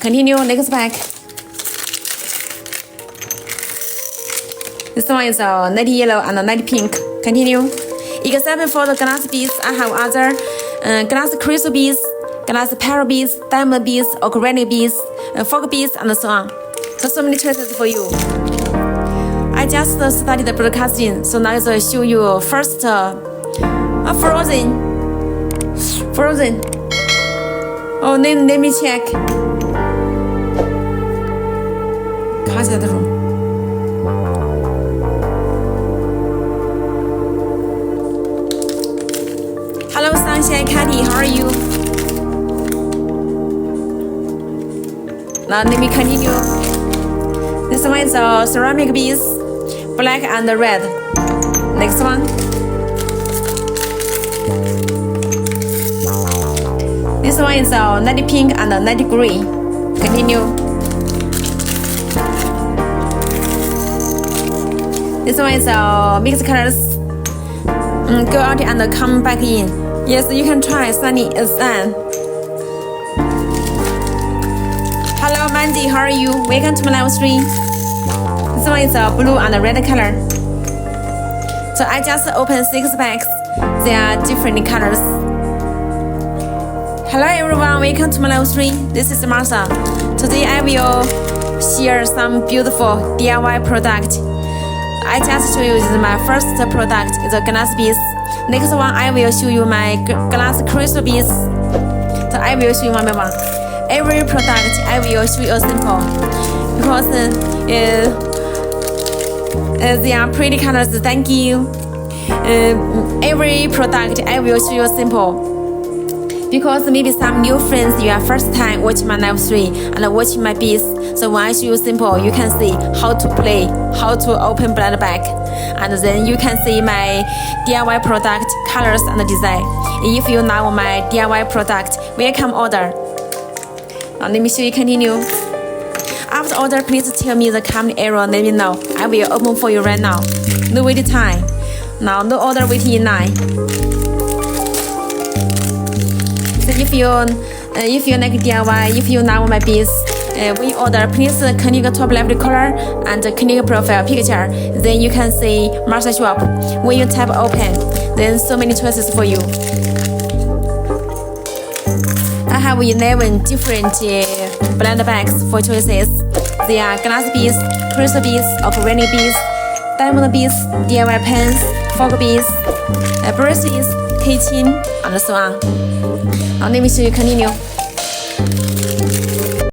Continue, next bag. This one is nutty yellow and nutty pink. Continue. Except for the glass beads, I have other glass crystal beads, glass pearl beads, diamond beads, organic beads, fog beads, and so on. So many choices for you. I just studied the broadcasting, so now I'll show you first frozen. Oh, let me check. 卡起来的时候。Hello, Sunshine Catty, how are you? Now let me continue. This one is ceramic beads, black and red. Next one. This one is nutty pink and nutty green. Continue. This one is mixed colors. Go out and come back in. Yes, you can try sunny sun. Hello, Mandy, how are you? Welcome to my live stream. This one is blue and red color. So I just opened 6 bags. They are different colors. Hello everyone, welcome to my live stream. This is Martha. Today I will share some beautiful DIY product. I just show you my first product is a glass beads. Next one I will show you my glass crystal beads. So I will show you one by one. Every product I will show you a sample because they are pretty colors. Thank you. Every product I will show you a sample. Because maybe some new friends, you are first time watching my live stream and watching my beads. So when I show you simple, you can see how to play, how to open blood bag, and then you can see my DIY product, colors and design. If you love my DIY product, welcome order. Now let me show you continue. After order, please tell me the company error, let me know. I will open for you right now. No waiting time. Now no order waiting in line. So if you like DIY, if you love my beads, when you order, please click top left corner and click profile picture. Then you can see Martha shop. When you tap open, then so many choices for you. I have 11 different blend bags for choices. They are glass beads, crystal beads, organic beads, diamond beads, DIY pens, fog beads, bracelets, keychain, and so on. Now let me show you continue.